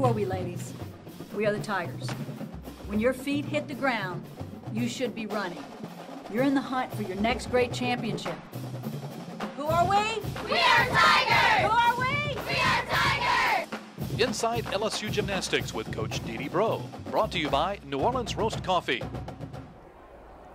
Who are we, ladies? We are the Tigers. When your feet hit the ground, you should be running. You're in the hunt for your next great championship. Who are we? We are Tigers! Who are we? We are Tigers! Inside LSU Gymnastics with Coach Dee Dee Bro. Brought to you by New Orleans Roast Coffee.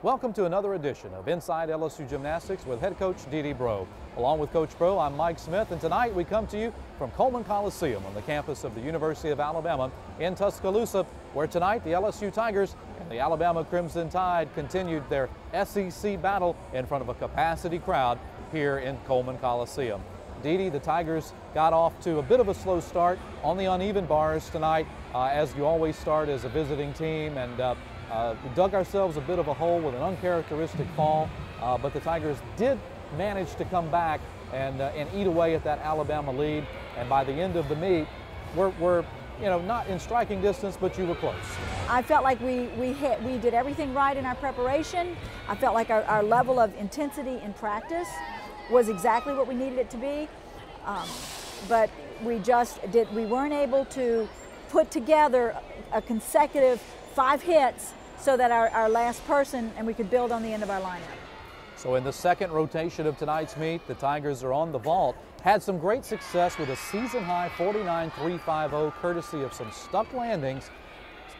Welcome to another edition of Inside LSU Gymnastics with head coach Dee Dee Bro. Along with Coach Bro, I'm Mike Smith, and tonight we come to you from Coleman Coliseum on the campus of the University of Alabama in Tuscaloosa, where tonight the LSU Tigers and the Alabama Crimson Tide continued their SEC battle in front of a capacity crowd here in Coleman Coliseum. Dee Dee, the Tigers got off to a bit of a slow start on the uneven bars tonight, as you always start as a visiting team, and we dug ourselves a bit of a hole with an uncharacteristic fall, but the Tigers did manage to come back and eat away at that Alabama lead. And by the end of the meet, we're not in striking distance, but you were close. I felt like we did everything right in our preparation. I felt like our level of intensity in practice was exactly what we needed it to be, but we weren't able to put together a consecutive 5 hits so that our last person, and we could build on the end of our lineup. So in the second rotation of tonight's meet, the Tigers are on the vault. Had some great success with a season-high 49.350 courtesy of some stuck landings.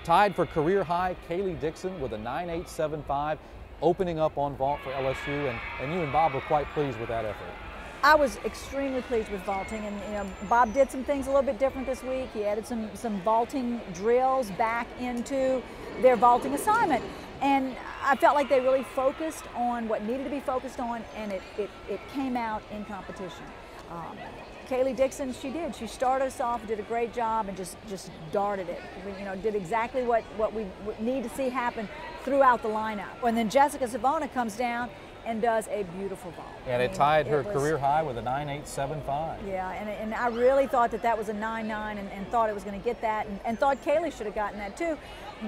Tied for career-high, Kaylee Dixon with a 9.875, opening up on vault for LSU, and you and Bob were quite pleased with that effort. I was extremely pleased with vaulting, and Bob did some things a little bit different this week. He added some vaulting drills back into their vaulting assignment, and I felt like they really focused on what needed to be focused on, and it came out in competition. Kaylee Dixon, she started us off, did a great job, and just darted it. Did exactly what we need to see happen throughout the lineup. And then Jessica Savona comes down and does a beautiful vault. And it tied her career high with a 9.875. Yeah, and I really thought that was a 9.9 and thought it was going to get that, and thought Kaylee should have gotten that too.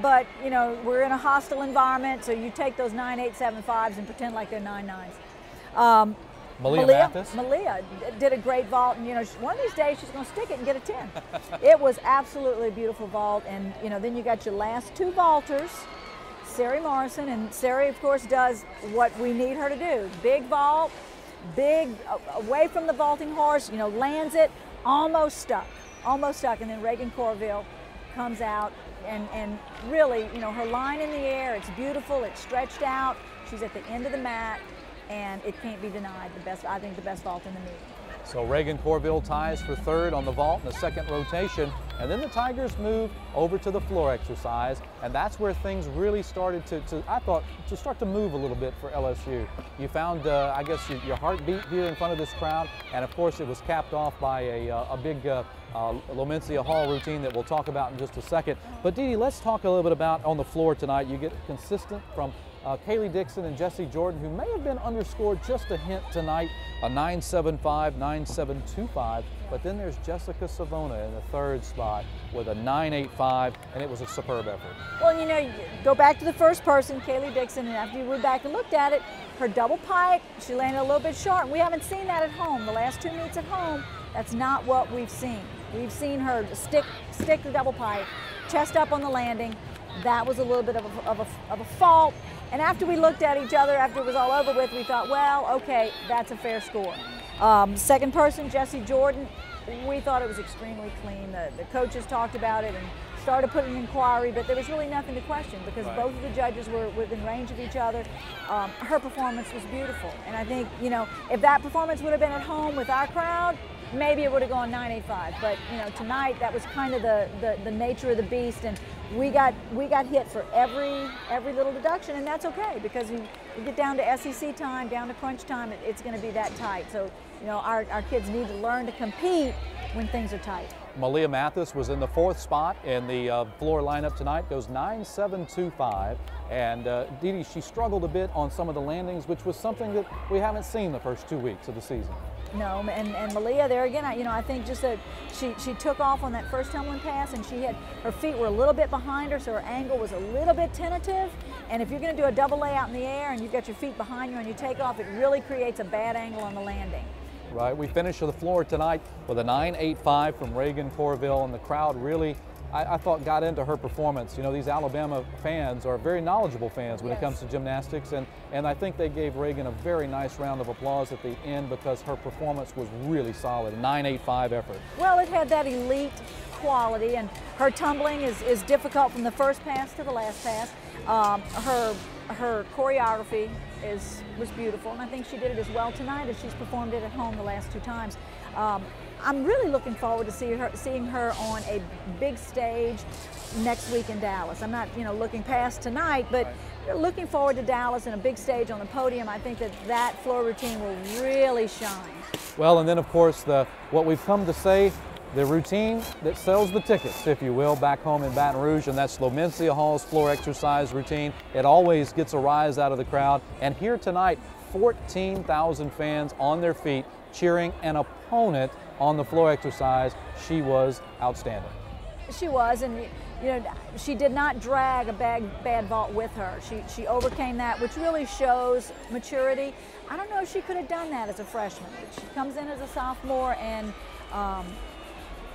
But, we're in a hostile environment, so you take those 9.875s and pretend like they're 9.9s. Malia did a great vault, and one of these days she's going to stick it and get a 10. It was absolutely a beautiful vault, and then you got your last 2 vaulters, Sari Morrison, and Sari, of course, does what we need her to do. Big vault, big, away from the vaulting horse, lands it, almost stuck, and then Reagan Corville comes out, and really, her line in the air, it's beautiful, it's stretched out, she's at the end of the mat, and it can't be denied. I think the best vault in the meet. So Reagan Corville ties for third on the vault in the second rotation, and then the Tigers moved over to the floor exercise, and that's where things really started to start to move a little bit for LSU. You found, I guess, your heartbeat here in front of this crowd, and of course it was capped off by a big Lomencia Hall routine that we'll talk about in just a second. But Dee Dee, let's talk a little bit about on the floor tonight. You get consistent from Kaylee Dixon and Jessie Jordan, who may have been underscored just a hint tonight, a 9.75, 9.725, but then there's Jessica Savona in the third spot with a 9.85, and it was a superb effort. Well, go back to the first person, Kaylee Dixon, and after you went back and looked at it, her double pike, she landed a little bit short, and we haven't seen that at home. The last 2 meets at home, that's not what we've seen. We've seen her stick the double pike, chest up on the landing. That was a little bit of a fault. And after we looked at each other, after it was all over with, we thought, well, okay, that's a fair score. Second person, Jessie Jordan, we thought it was extremely clean. The coaches talked about it and started putting an inquiry, but there was really nothing to question because both of the judges were within range of each other. Her performance was beautiful. And I think, if that performance would have been at home with our crowd, maybe it would have gone 9.85. But, tonight that was kind of the nature of the beast, and we got hit for every little deduction, and that's okay because you get down to SEC time, down to crunch time, it's going to be that tight. So, our kids need to learn to compete when things are tight. Malia Mathis was in the 4th spot in the floor lineup tonight, goes 9.725, and Dee Dee, she struggled a bit on some of the landings, which was something that we haven't seen the first 2 weeks of the season. No, and Malia there again, I think just that she took off on that first tumbling pass, and her feet were a little bit behind her, so her angle was a little bit tentative. And if you're going to do a double layout in the air and you've got your feet behind you and you take off, it really creates a bad angle on the landing. Right, we finished the floor tonight with a 9.85 from Reagan Corville, and the crowd really I thought got into her performance. You know, these Alabama fans are very knowledgeable fans when it comes to gymnastics, and I think they gave Reagan a very nice round of applause at the end because her performance was really solid, a 9.85 effort. Well, it had that elite quality, and her tumbling is difficult from the first pass to the last pass. Her choreography was beautiful, and I think she did it as well tonight as she's performed it at home the last 2 times. I'm really looking forward to seeing her on a big stage next week in Dallas. I'm not, looking past tonight, but looking forward to Dallas and a big stage on the podium. I think that floor routine will really shine. Well, and then of course what we've come to say, the routine that sells the tickets, if you will, back home in Baton Rouge, and that's Slomencia Hall's floor exercise routine. It always gets a rise out of the crowd, and here tonight, 14,000 fans on their feet cheering an opponent on the floor exercise. She was outstanding. She was, and she did not drag a bad vault with her. She overcame that, which really shows maturity. I don't know if she could have done that as a freshman. She comes in as a sophomore and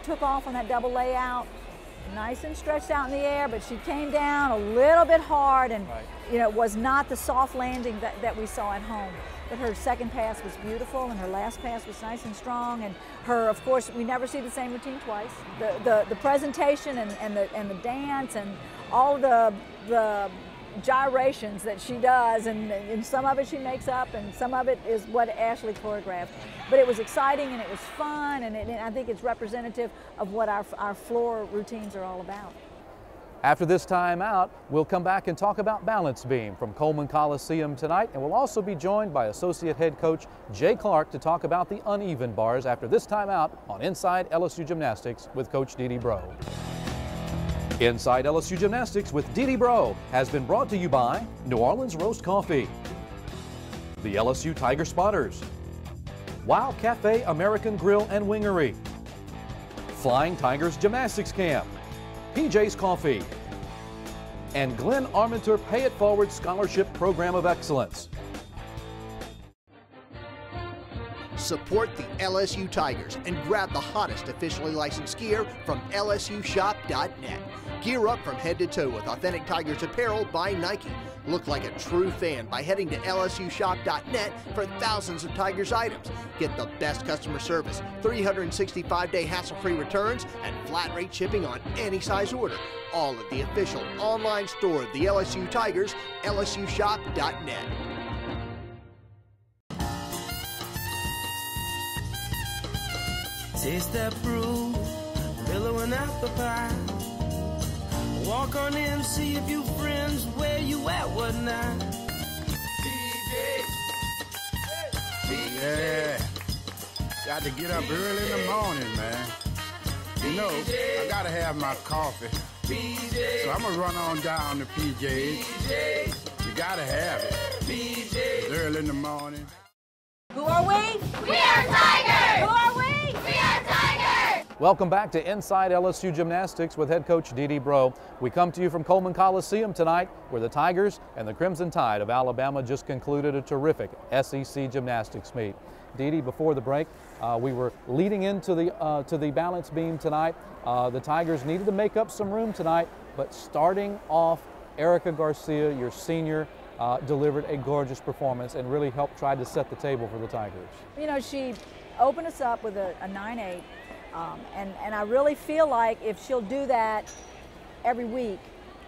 took off on that double layout, nice and stretched out in the air, but she came down a little bit hard, and it was not the soft landing that we saw at home. But her second pass was beautiful, and her last pass was nice and strong. And her, of course, we never see the same routine twice. The presentation and the dance and all the gyrations that she does, and some of it she makes up, and some of it is what Ashley choreographed. But it was exciting, and it was fun, and I think it's representative of what our floor routines are all about. After this time out, we'll come back and talk about balance beam from Coleman Coliseum tonight, and we'll also be joined by Associate Head Coach Jay Clark to talk about the uneven bars after this time out on Inside LSU Gymnastics with Coach Dee Dee Bro. Inside LSU Gymnastics with Dee Dee Bro has been brought to you by New Orleans Roast Coffee, the LSU Tiger Spotters, Wild Cafe American Grill and Wingery, Flying Tigers Gymnastics Camp, PJ's Coffee, and Glenn Armentor Pay It Forward Scholarship Program of Excellence. Support the LSU Tigers and grab the hottest officially licensed gear from LSUshop.net. Gear up from head to toe with authentic Tigers apparel by Nike. Look like a true fan by heading to LSUshop.net for thousands of Tigers items. Get the best customer service, 365-day hassle-free returns, and flat rate shipping on any size order. All at the official online store of the LSU Tigers, LSUshop.net. Taste that brew, pillow and apple pie. Walk on in, see a few friends, where you at, what now? Yeah, got to get up early in the morning, man. You know, I gotta have my coffee. So I'm gonna run on down to PJ's. You gotta have it. It's early in the morning. Who are we? We are Tigers! Who are we? We are Tigers! Welcome back to Inside LSU Gymnastics with head coach Dee Dee Bro. We come to you from Coleman Coliseum tonight, where the Tigers and the Crimson Tide of Alabama just concluded a terrific SEC gymnastics meet. Dee Dee, before the break, we were leading into the balance beam tonight. The Tigers needed to make up some room tonight, but starting off, Erica Garcia, your senior, delivered a gorgeous performance and really helped try to set the table for the Tigers. You know, she opened us up with a 9.8, and I really feel like if she'll do that every week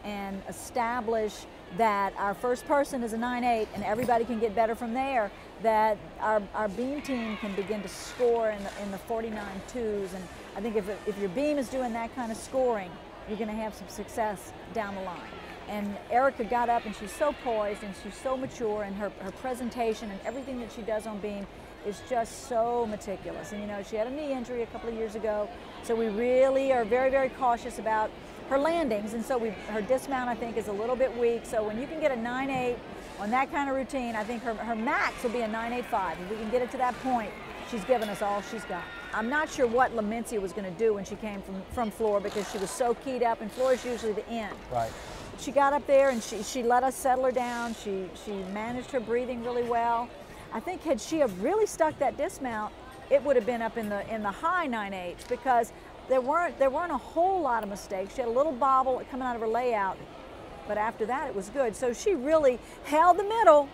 and establish that our first person is a 9.8 and everybody can get better from there, that our beam team can begin to score in the 49.2s. And I think if your beam is doing that kind of scoring, you're going to have some success down the line. And Erica got up, and she's so poised and she's so mature, and her presentation and everything that she does on beam is just so meticulous. And you know, she had a knee injury a couple of years ago, so we really are very, very cautious about her landings, and so her dismount, I think, is a little bit weak. So when you can get a 9.8 on that kind of routine, I think her max will be a 9.85. If we can get it to that point, she's given us all she's got. I'm not sure what Slomencia was going to do when she came from floor, because she was so keyed up, and floor is usually the end. Right. She got up there and she let us settle her down. She managed her breathing really well. I think had she have really stuck that dismount, it would have been up in the high 9.8s, because there weren't a whole lot of mistakes. She had a little bobble coming out of her layout, but after that it was good. So she really held the middle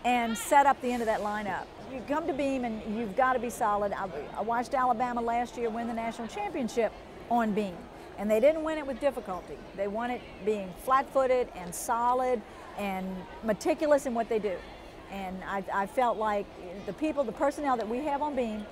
and set up the end of that lineup. You come to beam and you've got to be solid. I watched Alabama last year win the national championship on beam, and they didn't win it with difficulty. They won it being flat-footed and solid and meticulous in what they do. And I felt like the personnel that we have on beam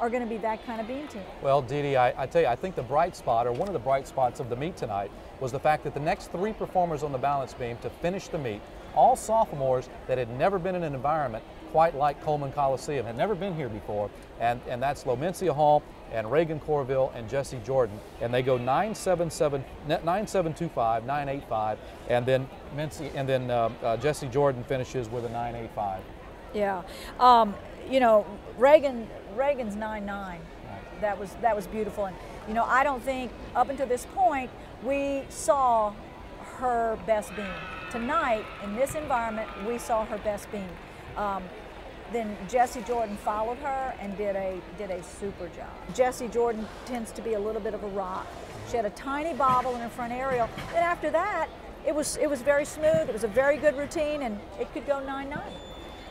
are going to be that kind of beam team. Well, Dee Dee, I tell you, I think the bright spot, or one of the bright spots of the meet tonight, was the fact that the next 3 performers on the balance beam to finish the meet, all sophomores that had never been in an environment quite like Coleman Coliseum, had never been here before, and that's Lomencia Hall and Reagan Corville and Jessie Jordan, and they go 9.77, 9.725, 9.85, and then Jessie Jordan finishes with a 9.85. Yeah, you know, Reagan's 9.9. That was beautiful, and you know, I don't think up until this point we saw her best beam. Tonight in this environment, we saw her best beam. Then Jessie Jordan followed her and did a super job. Jessie Jordan tends to be a little bit of a rock. She had a tiny bobble in her front aerial. Then after that, it was very smooth. It was a very good routine, and it could go 9.9.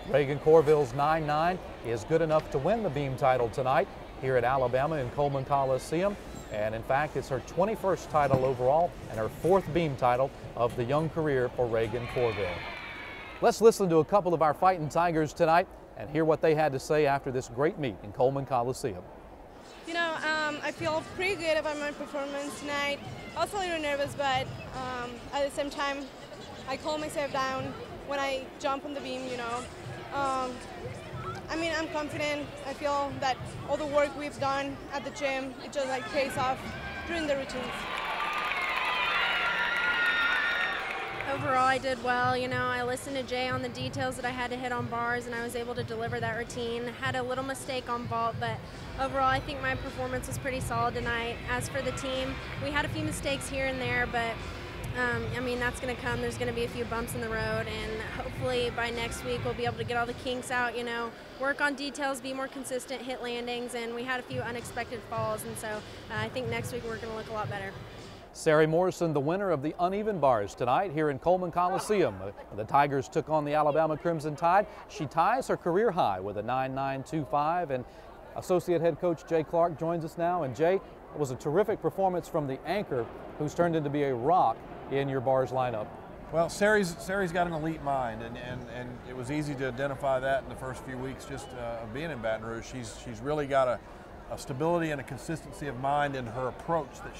Reagan Corville's 9.9 is good enough to win the beam title tonight here at Alabama in Coleman Coliseum. And in fact, it's her 21st title overall and her 4th beam title of the young career for Reagan Corville. Let's listen to a couple of our fighting Tigers tonight and hear what they had to say after this great meet in Coleman Coliseum. You know, I feel pretty good about my performance tonight. I was a little nervous, but at the same time, I calm myself down when I jump on the beam, you know. I mean, I'm confident. I feel that all the work we've done at the gym, it just like pays off during the routines. Overall, I did well. You know, I listened to Jay on the details that I had to hit on bars, and I was able to deliver that routine. Had a little mistake on vault, but overall, I think my performance was pretty solid tonight. As for the team, we had a few mistakes here and there, but I mean, that's going to come. There's going to be a few bumps in the road, and hopefully by next week we'll be able to get all the kinks out, you know, work on details, be more consistent, hit landings, and we had a few unexpected falls, and so I think next week we're going to look a lot better. Sari Morrison, the winner of the uneven bars tonight here in Coleman Coliseum. The Tigers took on the Alabama Crimson Tide. She ties her career high with a 9.925, and Associate Head Coach Jay Clark joins us now. And Jay, it was a terrific performance from the anchor who's turned into be a rock in your bars lineup. Well, Sari's got an elite mind, and it was easy to identify that in the first few weeks just of being in Baton Rouge. She's really got a stability and a consistency of mind in her approach that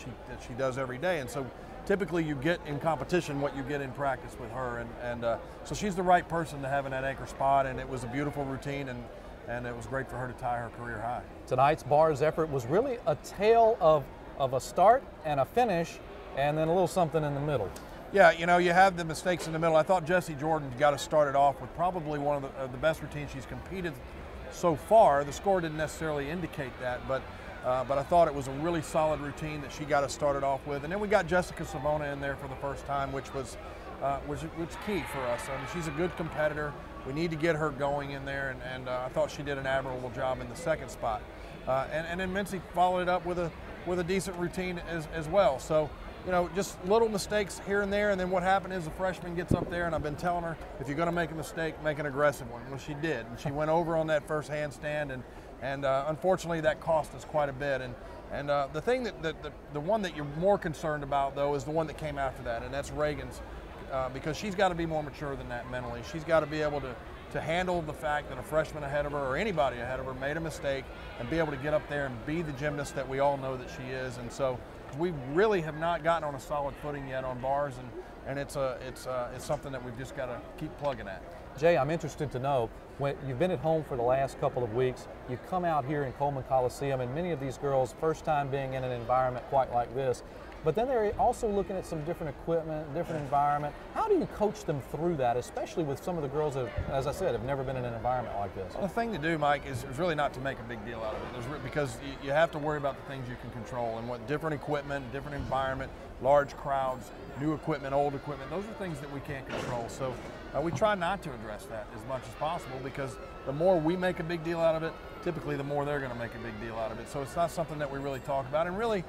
she does every day, and so typically you get in competition what you get in practice with her, and so she's the right person to have in that anchor spot, and it was a beautiful routine, and it was great for her to tie her career high. Tonight's bars effort was really a tale of a start and a finish, and then a little something in the middle. Yeah, you know, you have the mistakes in the middle. I thought Jessie Jordan got us started off with probably one of the best routines she's competed so far. The score didn't necessarily indicate that, but I thought it was a really solid routine that she got us started off with. And then we got Jessica Savona in there for the first time, which was key for us. I mean, she's a good competitor. We need to get her going in there, and I thought she did an admirable job in the second spot. And then Mincy followed it up with a decent routine as well. So, you know, just little mistakes here and there, and then what happened is the freshman gets up there, and I've been telling her, if you're going to make a mistake, make an aggressive one. Well, she did, and she went over on that first handstand, and unfortunately that cost us quite a bit. And the thing the one that you're more concerned about, though, is the one that came after that, and that's Reagan's, because she's got to be more mature than that mentally. She's got to be able to handle the fact that a freshman ahead of her or anybody ahead of her made a mistake and be able to get up there and be the gymnast that we all know that she is. And so we really have not gotten on a solid footing yet on bars, and it's something that we've just got to keep plugging at. Jay, I'm interested to know, when you've been at home for the last couple of weeks, you come out here in Coleman Coliseum, and many of these girls, first time being in an environment quite like this, but then they're also looking at some different equipment, different environment. How do you coach them through that, especially with some of the girls that, as I said, have never been in an environment like this? Well, the thing to do, Mike, is really not to make a big deal out of it, because you have to worry about the things you can control, and what different equipment, different environment, large crowds, new equipment, old equipment, those are things that we can't control. So we try not to address that as much as possible, because the more we make a big deal out of it, typically the more they're going to make a big deal out of it. So it's not something that we really talk about, and really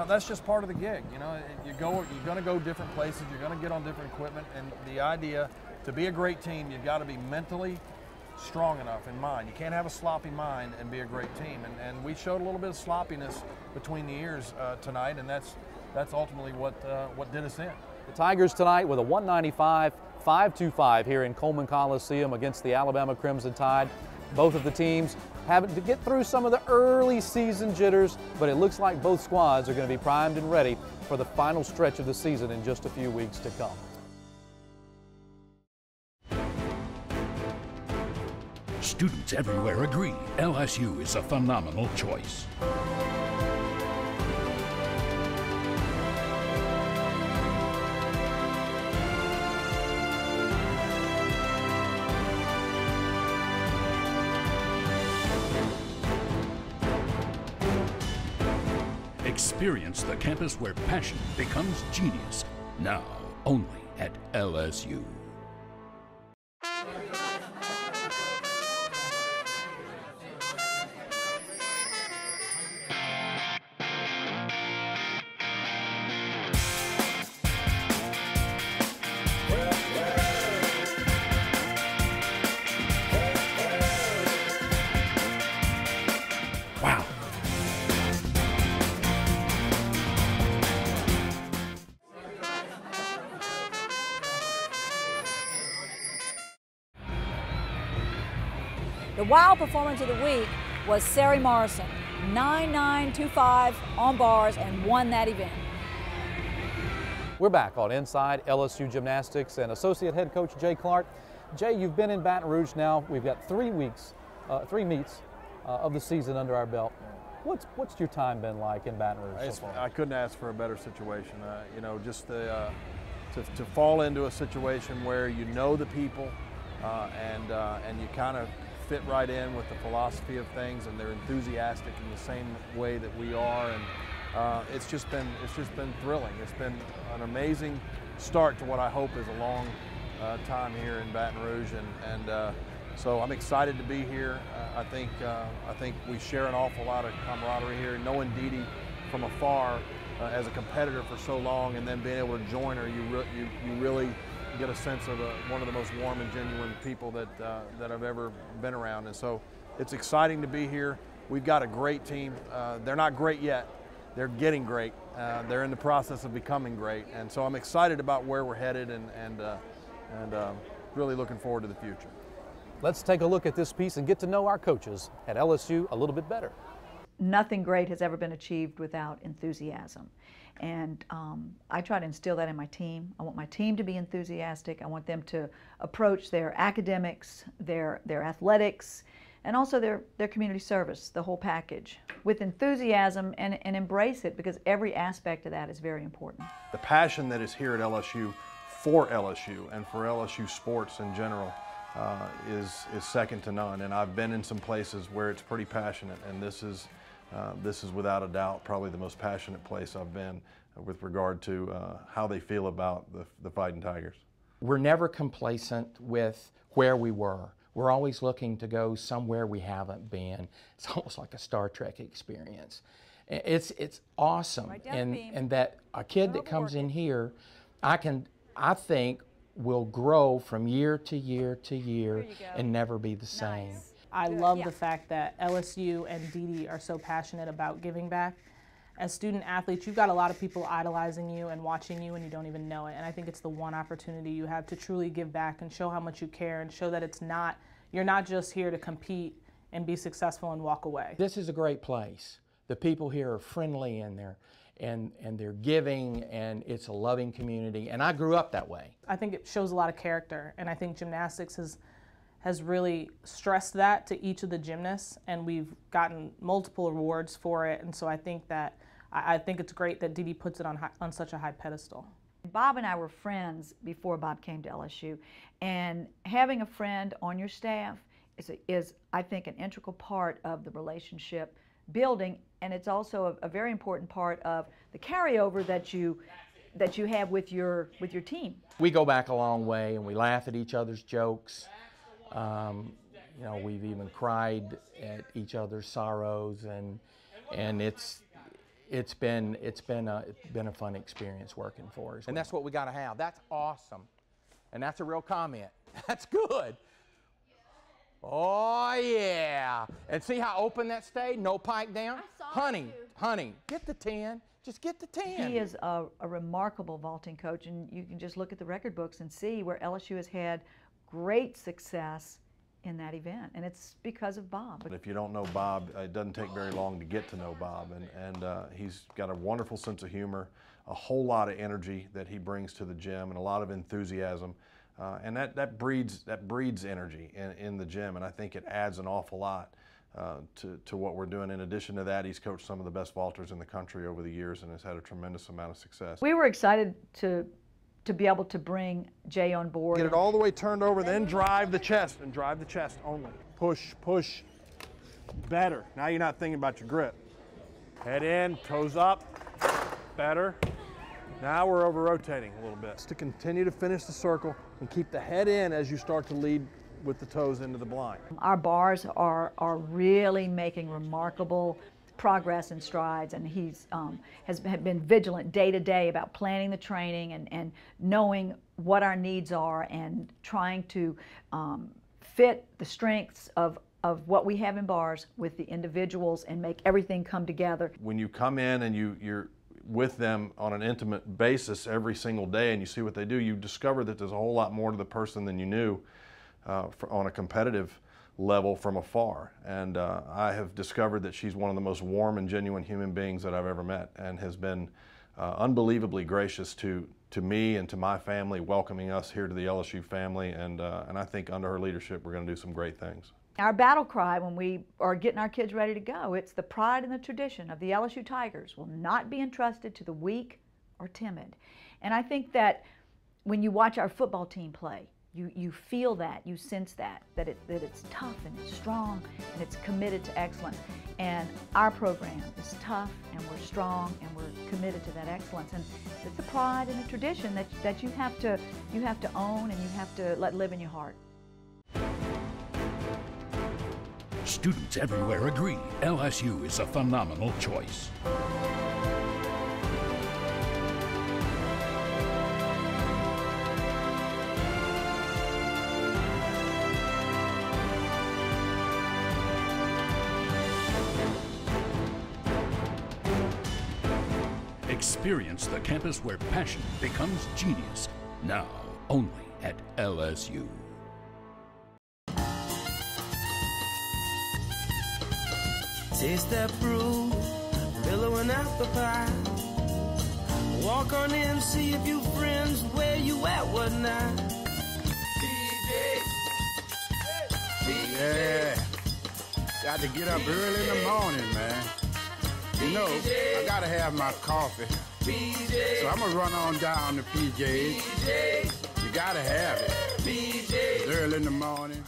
that's just part of the gig. You know, you're going to go different places, you're going to get on different equipment, and the idea to be a great team, you've got to be mentally strong enough in mind. You can't have a sloppy mind and be a great team, and we showed a little bit of sloppiness between the ears tonight, and that's ultimately what did us in. The Tigers tonight with a 195-525 here in Coleman Coliseum against the Alabama Crimson Tide. Both of the teams having to get through some of the early season jitters, but it looks like both squads are going to be primed and ready for the final stretch of the season in just a few weeks to come. Students everywhere agree LSU is a phenomenal choice. Experience the campus where passion becomes genius. Now, only at LSU. Wow. The wow performance of the week was Sari Morrison, 9.925 on bars and won that event. We're back on Inside LSU Gymnastics and Associate Head Coach Jay Clark. Jay, you've been in Baton Rouge now. We've got 3 meets of the season under our belt. What's your time been like in Baton Rouge so far? I couldn't ask for a better situation. You know, just to fall into a situation where you know the people and you kind of fit right in with the philosophy of things, and they're enthusiastic in the same way that we are, and it's just been thrilling. It's been an amazing start to what I hope is a long time here in Baton Rouge, and so I'm excited to be here. I think we share an awful lot of camaraderie here. Knowing Dee Dee from afar as a competitor for so long, and then being able to join her, you really get a sense of one of the most warm and genuine people that I've ever been around. And so it's exciting to be here. We've got a great team. They're not great yet. They're getting great. They're in the process of becoming great. And so I'm excited about where we're headed and really looking forward to the future. Let's take a look at this piece and get to know our coaches at LSU a little bit better. Nothing great has ever been achieved without enthusiasm. And I try to instill that in my team. I want my team to be enthusiastic. I want them to approach their academics, their athletics, and also their community service, the whole package, with enthusiasm and embrace it, because every aspect of that is very important. The passion that is here at LSU for LSU and for LSU sports in general is second to none. And I've been in some places where it's pretty passionate, and this is without a doubt probably the most passionate place I've been with regard to how they feel about the Fighting Tigers. We're never complacent with where we were. We're always looking to go somewhere we haven't been. It's almost like a Star Trek experience. It's awesome, and that a kid that comes in here, I think will grow from year to year to year and never be the same. Nice. I love the fact that LSU and Dee Dee are so passionate about giving back. As student athletes, you've got a lot of people idolizing you and watching you, and you don't even know it. And I think it's the one opportunity you have to truly give back and show how much you care, and show that you're not just here to compete and be successful and walk away. This is a great place. The people here are friendly, and they're giving, and it's a loving community. And I grew up that way. I think it shows a lot of character, and I think gymnastics has really stressed that to each of the gymnasts, and we've gotten multiple awards for it. And so I think it's great that Dee Dee puts it on such a high pedestal. Bob and I were friends before Bob came to LSU, and having a friend on your staff is I think, an integral part of the relationship building, and it's also a very important part of the carryover that you have with your team. We go back a long way, and we laugh at each other's jokes. You know, we've even cried at each other's sorrows, and it's been a fun experience working for us. And that's what we got to have. That's awesome, and that's a real comment. That's good. Oh yeah! And see how open that stayed? No pike down. Honey, get the 10. Just get the 10. He is a remarkable vaulting coach, and you can just look at the record books and see where LSU has had great success in that event, and it's because of Bob. If you don't know Bob, it doesn't take very long to get to know Bob, and he's got a wonderful sense of humor, a whole lot of energy that he brings to the gym, and a lot of enthusiasm, and that breeds energy in the gym, and I think it adds an awful lot to what we're doing. In addition to that, he's coached some of the best vaulters in the country over the years and has had a tremendous amount of success. We were excited to be able to bring Jay on board. Get it all the way turned over, then drive the chest, and drive the chest only. Push, push, better. Now you're not thinking about your grip. Head in, toes up, better. Now we're over rotating a little bit. Just to continue to finish the circle and keep the head in as you start to lead with the toes into the blind. Our bars are really making remarkable progress and strides, and he's has been vigilant day to day about planning the training and knowing what our needs are and trying to fit the strengths of what we have in bars with the individuals and make everything come together. When you come in and you're with them on an intimate basis every single day and you see what they do, you discover that there's a whole lot more to the person than you knew on a competitive level from afar. And I have discovered that she's one of the most warm and genuine human beings that I've ever met, and has been unbelievably gracious to me and to my family, welcoming us here to the LSU family, and I think under her leadership we're going to do some great things. Our battle cry when we are getting our kids ready to go, it's the pride and the tradition of the LSU Tigers will not be entrusted to the weak or timid. And I think that when you watch our football team play, you feel that, you sense that it's tough and it's strong and it's committed to excellence. And our program is tough and we're strong and we're committed to that excellence. And it's the pride and the tradition that you have to own and you have to let live in your heart. Students everywhere agree LSU is a phenomenal choice. Experience the campus where passion becomes genius. Now, only at LSU. Taste that brew, pillow and apple pie. Walk on in, see a few friends. Where you at, what now? Yeah, got to get up early in the morning, man. You know, I gotta have my coffee. So I'm gonna run on down to PJ's. You gotta have it. It's early in the morning.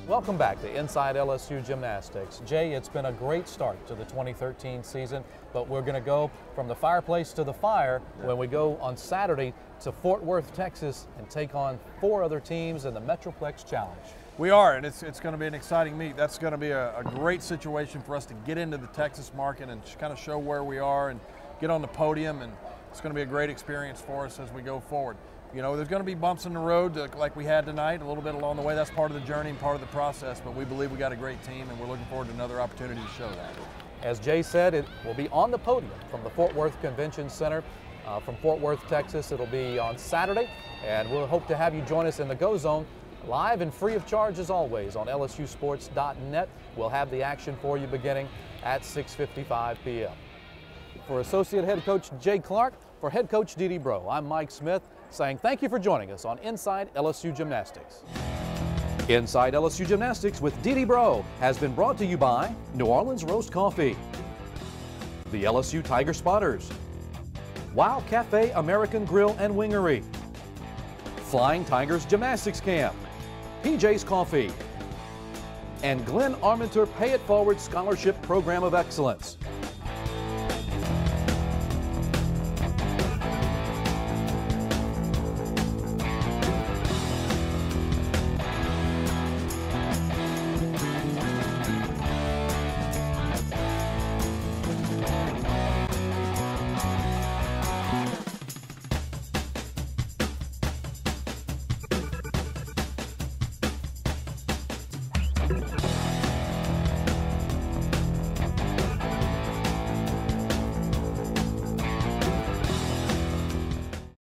Welcome back to Inside LSU Gymnastics. Jay, it's been a great start to the 2013 season, but we're going to go from the fireplace to the fire when we go on Saturday to Fort Worth, Texas, and take on 4 other teams in the Metroplex Challenge. We are, and it's going to be an exciting meet. That's going to be a great situation for us to get into the Texas market and kind of show where we are and get on the podium, and it's going to be a great experience for us as we go forward. You know, there's going to be bumps in the road like we had tonight, a little bit along the way. That's part of the journey and part of the process, but we believe we got a great team, and we're looking forward to another opportunity to show that. As Jay said, it will be on the podium from the Fort Worth Convention Center from Fort Worth, Texas. It'll be on Saturday, and we'll hope to have you join us in the Go Zone live and free of charge as always on LSUsports.net. We'll have the action for you beginning at 6:55 p.m. For Associate Head Coach Jay Clark, for Head Coach Dee Bro, I'm Mike Smith, saying thank you for joining us on Inside LSU Gymnastics. Inside LSU Gymnastics with Dee Bro has been brought to you by New Orleans Roast Coffee, the LSU Tiger Spotters, Wow Cafe American Grill and Wingery, Flying Tigers Gymnastics Camp, PJ's Coffee, and Glenn Armentor Pay It Forward Scholarship Program of Excellence. Bye.